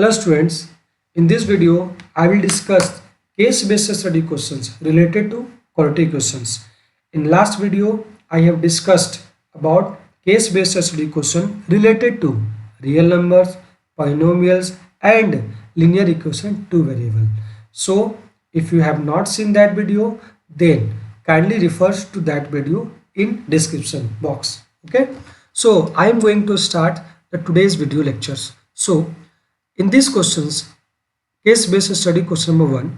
Hello students, in this video I will discuss case-based study questions related to quality questions. In last video I have discussed about case-based study question related to real numbers, polynomials and linear equation two variable. So if you have not seen that video then kindly refer to that video in description box. Okay, so I am going to start the today's video lectures. So in these questions, case-based study question number 1,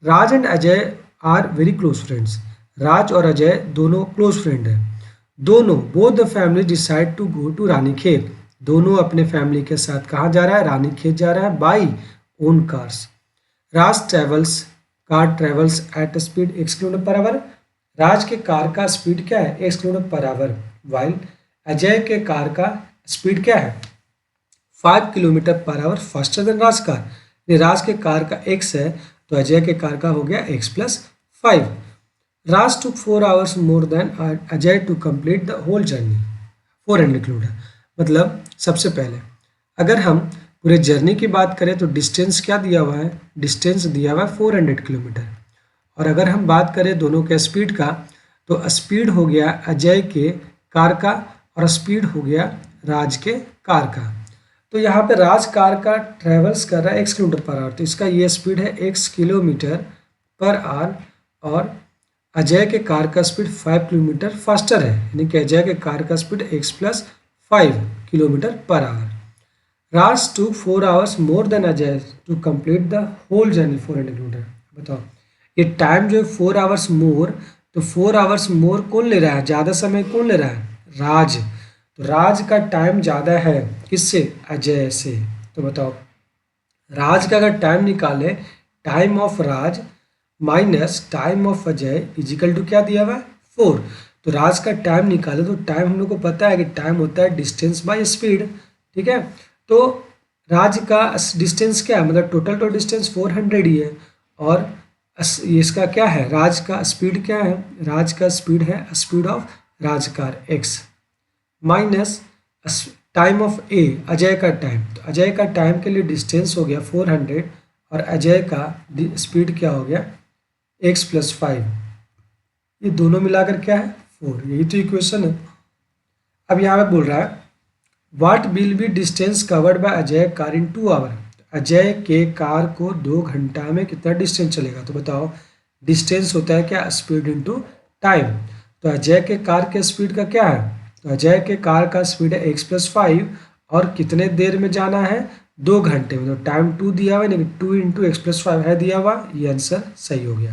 Raj and Ajay are very close friends. Raj और अजय दोनों close friend हैं. दोनों both the family decide to go to Ranikhet. दोनों अपने family के साथ कहाँ जा रहा है? रानीखेत जा रहा है by own cars. Raj car travels at speed 1 kilometre per hour. Raj के कार का स्पीड क्या है? 1 kilometre per our. While Ajay के कार का स्पीड क्या है? 5 kilometre per hour faster than Raj car. Raj के कार का x है तो अजय के कार का हो गया x+5. Raj took 4 hours more than Ajay to complete the whole journey 400 kilometre. मतलब सबसे पहले अगर हम पूरे जर्नी की बात करें तो डिस्टेंस क्या दिया हुआ है? डिस्टेंस दिया हुआ है 400 किलोमीटर. और अगर हम बात करें दोनों के स्पीड का तो स्पीड हो गया अजय के कार का और स्पीड हो गया राज के कार का. तो यहाँ पे राज कार का ट्रेवल्स कर रहा है 1 किलोमीटर पर आवर, तो इसका ये स्पीड है 1 किलोमीटर पर आवर. और अजय के कार का स्पीड 5 किलोमीटर फास्टर है, यानी कि अजय के कार का speed x+5 kilometre per hour. Raj took 4 hours more than Ajay to complete the whole journey 400 kilometre. बताओ ये टाइम जो है 4 आवर्स मोर, तो 4 आवर्स मोर कौन ले रहा है? ज़्यादा समय कौन ले रहा है? राज. तो राज का टाइम ज़्यादा है किससे? अजय से. तो बताओ राज का अगर टाइम निकाले, time of Raj minus time of Ajay is equal to क्या दिया हुआ है? 4. तो राज का टाइम निकाले तो टाइम हम लोग को पता है कि टाइम होता है डिस्टेंस बाय स्पीड. ठीक है, तो राज का डिस्टेंस क्या है? मतलब टोटल तो डिस्टेंस 400 ही है. और इसका क्या है? राज का स्पीड क्या है? राज का स्पीड है speed of Raj car x minus time of A Ajay का टाइम. तो अजय का टाइम के लिए डिस्टेंस हो गया 400 और अजय का स्पीड क्या हो गया? x+5. ये दोनों मिलाकर क्या है? 4. यही तो इक्वेशन है. अब यहाँ पे बोल रहा है what will be distance covered by Ajay car in 2 hour. Ajay के कार को 2 घंटा में कितना डिस्टेंस चलेगा? तो बताओ डिस्टेंस होता है क्या? Speed into time. तो अजय के कार के स्पीड का क्या है? तो अजय के कार का स्पीड है x+5 और कितने देर में जाना है? 2 घंटे में. तो टाइम 2 दिया हुआ है, लेकिन 2 इंटू x+5 है दिया हुआ. ये आंसर सही हो गया.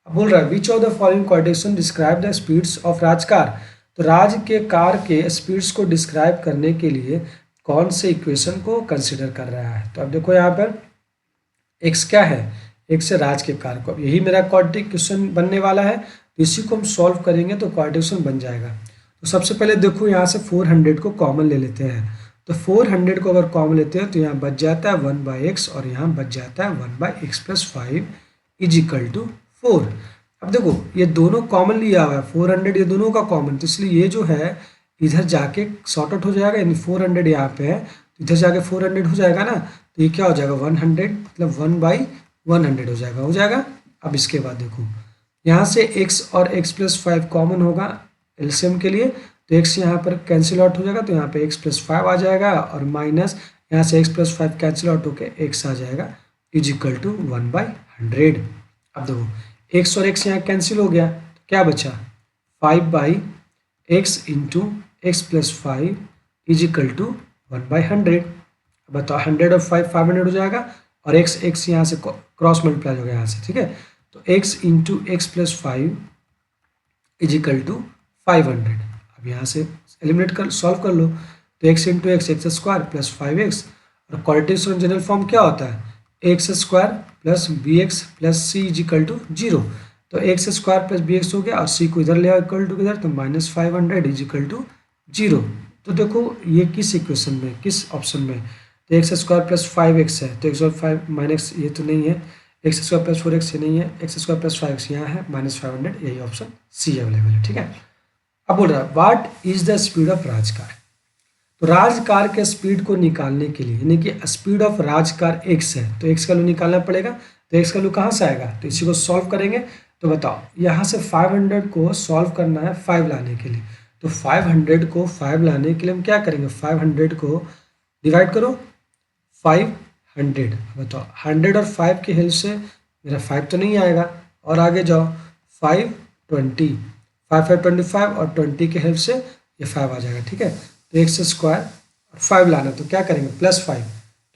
अब बोल रहा है which of the following coordination describe the speeds of Raj car. तो राज के कार के स्पीड्स को डिस्क्राइब करने के लिए कौन से इक्वेशन को कंसिडर कर रहा है? तो अब देखो यहाँ पर x क्या है? x है राज के कार को. अब यही मेरा क्वाड्रेटिक क्वेश्चन बनने वाला है, तो इसी को हम सॉल्व करेंगे तो क्वाड्रेटिक बन जाएगा. तो सबसे पहले देखो यहाँ से 400 को कॉमन ले लेते हैं. तो 400 को अगर कॉमन लेते हैं तो यहाँ बच जाता है 1/x और यहाँ बच जाता है 1/x+5 इजिकल टू 4. अब देखो ये दोनों कॉमन लिया हुआ है 400, ये दोनों का कॉमन, तो इसलिए ये जो है इधर जाके शॉर्ट आउट हो जाएगा. यानी 400 यहाँ पे है तो इधर जाके 400 हो जाएगा ना, तो ये क्या हो जाएगा? 100 मतलब 1/100 हो जाएगा. अब इसके बाद देखो यहाँ से x और x+5 कॉमन होगा एलसीएम के लिए, तो x यहाँ पर कैंसिल आउट हो जाएगा, तो यहाँ पे x+5 आ जाएगा और माइनस यहाँ से x+5 कैंसिल आउट होकर x आ जाएगा इजिकल टू 1/100. अब देखो x और x यहाँ कैंसिल हो गया, तो क्या बचा? 5/x into x+5 is equal to 1/100. बताओ 100 और 500 हो जाएगा और x यहाँ से क्रॉस मल्टीप्लाई हो गया यहाँ से. ठीक है, तो x into x+5 is equal to 500. अब यहाँ से एलिमिनेट कर सॉल्व कर लो, तो x into x² plus 5x. और क्वाड्रेटिक जनरल फॉर्म क्या होता है? x² plus bx plus c is equal to 0. तो x² प्लस bx हो गया और c को इधर ले आओ इक्वल टू किधर, तो -500 इजिकल टू 0. तो देखो ये किस इक्वेशन में, किस ऑप्शन में? तो x² प्लस 5x है, तो x5 माइनस ये तो नहीं है, x² प्लस 4x ये नहीं है, x² प्लस 5x यहाँ है, -500, यही ऑप्शन सी अवेलेबल है. ठीक है, अब बोल रहा है what is the speed of Raj car. तो राज कार के स्पीड को निकालने के लिए, यानी कि speed of Raj car x है, तो x का वैल्यू निकालना पड़ेगा। तो x का वैल्यू कहाँ से आएगा, तो इसी को सॉल्व करेंगे। तो बताओ यहाँ से 500 को सॉल्व करना है 5 लाने के लिए, तो 500 को 5 लाने के लिए हम क्या करेंगे, 500 को डिवाइड करो 500। बताओ 100 और 5 की हेल्प से मेरा 5 तो नहीं आएगा, और आगे जाओ 520, 5 और 20 की हेल्प से ये 5 आ जाएगा। ठीक है, तो x स्क्वायर और 5 लाना, तो क्या करेंगे +5,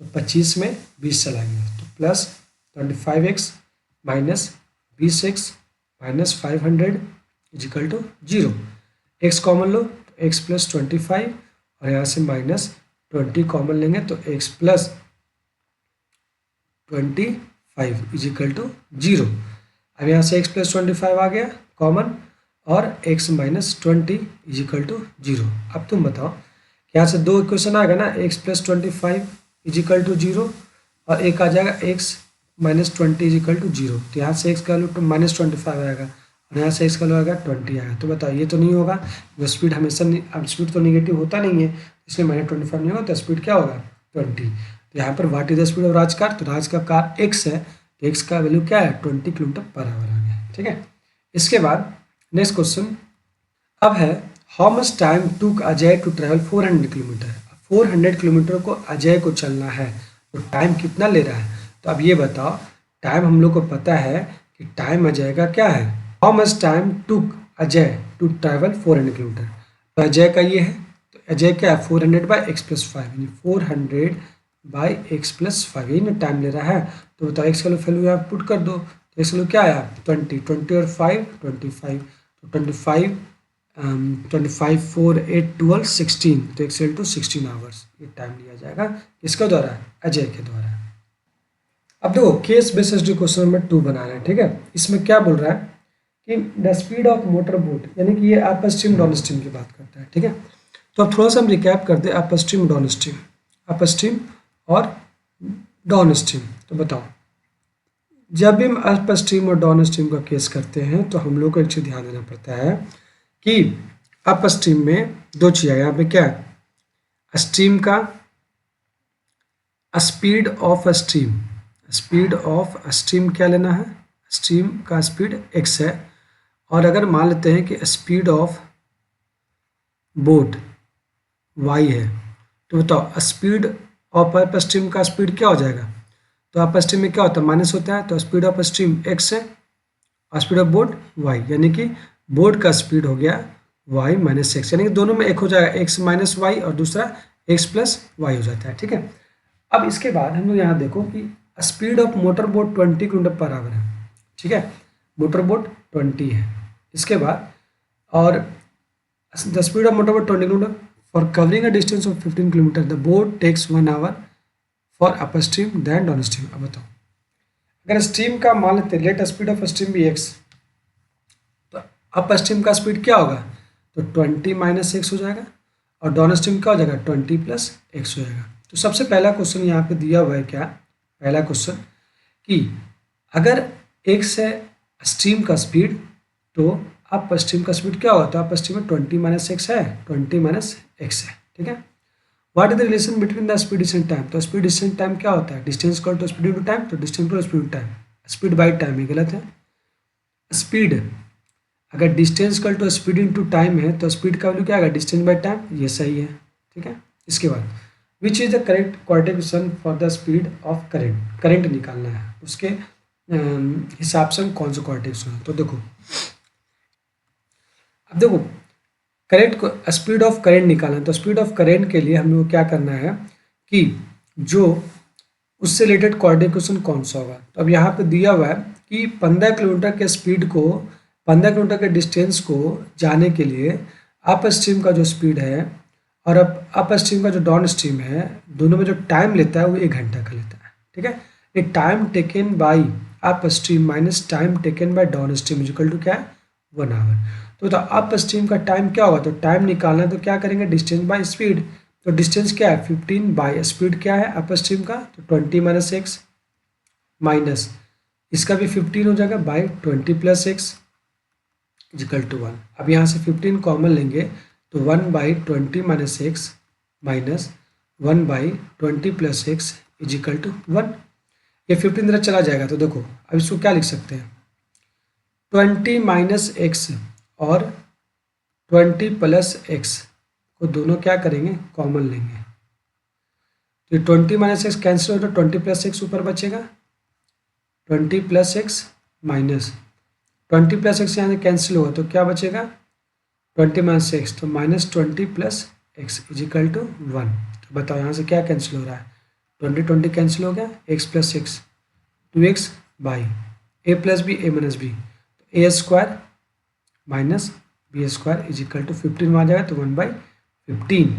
तो 25 में 20 चलाएंगे, तो +25x minus 20x minus 500 equal to 0। x common लो तो x + 25 और यहाँ से -20 कॉमन लेंगे तो x + 25 इजिकल टू 0। अब यहाँ से x + 25 आ गया कॉमन और x - 20 इजिकल टू 0। अब तुम बताओ यहाँ से दो इक्वेशन आएगा ना, x + 25 इजिकल टू 0 और एक आ जाएगा x - 20 इजिकल टू 0। तो यहाँ से x का वैल्यू -25 आएगा और यहाँ से x का वैल्यू आएगा 20 आएगा। तो बताओ ये तो नहीं होगा, जो स्पीड हमेशा अब स्पीड तो निगेटिव होता नहीं है, इसलिए -25 नहीं होगा, तो स्पीड क्या होगा 20। तो यहाँ पर what is the speed of Raj car, तो राज का कार x है, तो x का वैल्यू क्या है 20 km/h आ गया। ठीक है, इसके बाद नेक्स्ट क्वेश्चन अब है how much time took Ajay to travel 400 kilometre. 400 kilometre को अजय को चलना है, तो टाइम कितना ले रहा है। तो अब ये बताओ, टाइम हम लोग को पता है कि टाइम अजय का क्या है, how much time took Ajay to travel 400 kilometre. तो अजय का ये है, तो अजय क्या है 400 बाई x + 5, यानी 400 बाई x + 5, यही ना टाइम ले रहा है। तो बताओ x का वैल्यू यहाँ पुट कर दो, तो x का वैल्यू क्या आया 20 और 5 25, तो 25 25 4 8 12 16, तो एक्सेल टू 16 आवर्स ये टाइम लिया जाएगा किसके द्वारा, अजय के द्वारा। अब देखो केस बेस्ड क्वेश्चन नंबर 2 बना रहे हैं। ठीक है, इसमें क्या बोल रहा है कि the speed of motor boat, यानी कि ये अप स्ट्रीम डाउन स्ट्रीम की बात करता है। ठीक है, तो अब थोड़ा सा हम रिकैप करते हैं up stream down stream, up stream और डाउन स्ट्रीम। तो बताओ जब भी हम अप स्ट्रीम और डाउन स्ट्रीम का केस करते हैं तो हम लोग को एक चीज़ ध्यान देना पड़ता है कि अप स्ट्रीम में दो चीज़ है। यहाँ पे क्या है, स्ट्रीम का speed of stream, speed of stream क्या लेना है, स्ट्रीम का स्पीड x है, और अगर मान लेते हैं कि स्पीड ऑफ बोट y है, तो बताओ स्पीड ऑफ अप स्ट्रीम का स्पीड क्या हो जाएगा। तो अप स्ट्रीम में क्या होता है माइनस होता है, तो स्पीड ऑफ स्ट्रीम x है और स्पीड ऑफ बोट y, यानी कि बोट का स्पीड हो गया y - x, यानी कि दोनों में एक हो जाएगा x - y और दूसरा x + y हो जाता है। ठीक है, अब इसके बाद हम लोग यहाँ देखो कि speed of motor boat 20 km/h है। ठीक है, मोटर बोट 20 है। इसके बाद और the speed of motor boat 20 km for covering a distance of 15 kilometre the boat takes 1 hour for up stream then down stream. अब बताओ अगर स्ट्रीम का मान लेते लेट स्पीड ऑफ स्ट्रीम भी x, तो अप स्ट्रीम का स्पीड क्या होगा, तो 20 - x हो जाएगा, और डाउन स्ट्रीम क्या हो जाएगा 20 + x हो जाएगा। तो सबसे पहला क्वेश्चन यहाँ पे दिया हुआ है क्या, पहला क्वेश्चन कि अगर x है स्ट्रीम का स्पीड, तो अप स्ट्रीम का स्पीड क्या होगा, तो अप स्ट्रीम में 20 - x है, 20 - x है। ठीक है, what is the relation between the speed distance time. तो स्पीड डिस्टेंस टाइम क्या होता है, distance equal to speed into time, तो distance to speed time, speed by time ये गलत है। स्पीड अगर distance equal to speed into time है तो स्पीड का वैल्यू क्या आएगा डिस्टेंस बाई टाइम, ये सही है। ठीक है, इसके बाद which is the correct quantification for the speed of current, current निकालना है, उसके हिसाब से हम कौन सा क्वांटिफिकेशन है। तो देखो अब देखो करेक्ट स्पीड ऑफ करेंट निकालना है, तो स्पीड ऑफ करेंट के लिए हम लोग क्या करना है कि जो उससे रिलेटेड क्वांटिफिकेशन कौन सा होगा। तो अब यहाँ पे दिया हुआ है कि 15 किलोमीटर के स्पीड को, 15 किलोमीटर के डिस्टेंस को जाने के लिए अप स्ट्रीम का जो स्पीड है और अप स्ट्रीम का जो डाउन स्ट्रीम है, दोनों में जो टाइम लेता है वो 1 घंटा का लेता है। ठीक है, ये time taken by up stream minus time taken by down stream equal to क्या है 1 आवर। तो अप स्ट्रीम का टाइम क्या होगा, तो टाइम निकालना है तो क्या करेंगे डिस्टेंस बाई स्पीड, तो डिस्टेंस क्या है 15 बाई स्पीड क्या है अप स्ट्रीम का, तो 20 - x माइनस इसका भी 15 हो जाएगा बाई 20 + x इक्वल टू 1। अब यहाँ से 15 कॉमन लेंगे तो 1 by 20 - x minus 1/20 plus X is equal to 1। ये 15 तरह चला जाएगा तो देखो अब इसको क्या लिख सकते हैं, 20 माइनस एक्स और 20 प्लस एक्स को दोनों क्या करेंगे, कॉमन लेंगे। तो 20 माइनस एक्स कैंसिल हो तो 20 प्लस एक्स ऊपर बचेगा, 20 plus X minus 20 plus X यहाँ से कैंसिल होगा तो क्या बचेगा, 20 माइनस एक्स तो minus 20 plus X is equal to 1। तो बताओ यहाँ से क्या कैंसिल हो रहा है, 20 कैंसिल हो गया, X plus X 2x by A plus B A minus B, तो A square minus B square is equal to 15 में आ जाएगा तो 1/15।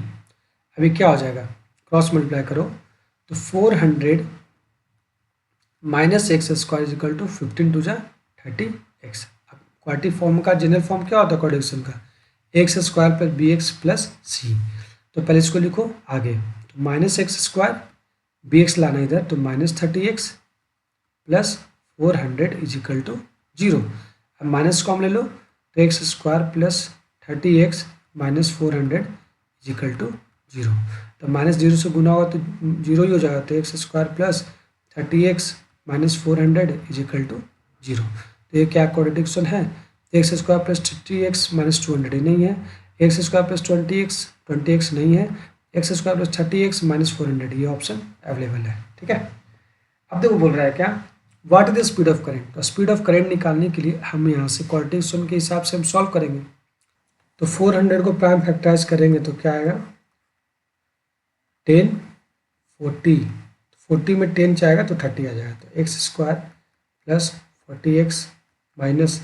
अभी क्या हो जाएगा, क्रॉस मल्टीप्लाई करो तो 400 minus X square is equal to 15 टू जा 30x। अब क्वाड्रेटिक फॉर्म का जनरल फॉर्म क्या होता है क्वाड्रेटिक का, X square plus B X plus C. तो पहले इसको लिखो आगे, तो minus X square B X लाना इधर तो minus 30x plus 400 is equal to 0। अब माइनस कॉमन ले लो तो x square plus 30x minus 400 is equal to 0। तो माइनस 0 से गुना होगा तो 0 ही हो जाएगा, तो x square plus 30x minus 400 is equal to 0। तो ये क्या क्वाड्रेटिक है, x square plus 30x minus 200 ही नहीं है, एक्स स्क्वायर प्लस 20x नहीं है, x square plus 30x minus 400 ये ऑप्शन अवेलेबल है। ठीक है, अब देखो बोल रहा है क्या, what is the speed of current. तो स्पीड ऑफ करेंट निकालने के लिए हम यहाँ से क्वाड्रेटिक के हिसाब से हम सॉल्व करेंगे। तो 400 को प्राइम फैक्टराइज करेंगे तो क्या आएगा, 10 40 में 10 जाएगा तो 30 आ जाएगा, तो x square plus 40x minus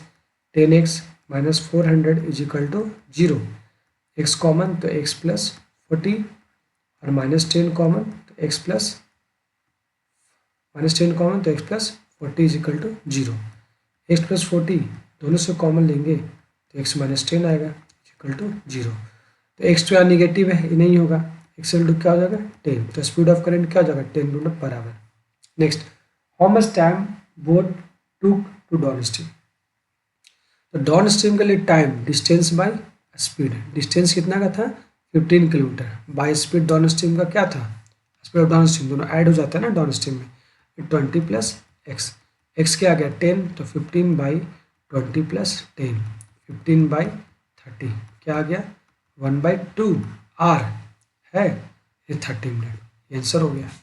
10x minus 400 is equal to 0। X common तो x प्लस 40 और माइनस 10 कॉमन तो x प्लस माइनस 10 कॉमन तो x plus 40 is equal to 0। X plus 40 दोनों से कॉमन लेंगे तो x माइनस 10 आएगा इक्वल टू 0। तो x तो यहाँ निगेटिव है, ये नहीं होगा, x इक्वल टू क्या हो जाएगा 10। तो स्पीड ऑफ करंट क्या हो जाएगा 10 टू बराबर। Next, how much time boat टूक टू डाउन स्ट्रीम। तो डाउन स्ट्रीम के लिए time distance by speed, distance कितना का था 15 kilometre, by speed down stream का क्या था, स्पीड ऑफ डाउन स्ट्रीम दोनों ऐड हो जाता है ना डाउन स्ट्रीम में, 20 प्लस एक्स, एक्स क्या आ गया 10 तो 15/20 प्लस 10 15/30 क्या आ गया 1/2 आर है ये 30 मिनट, आंसर हो गया।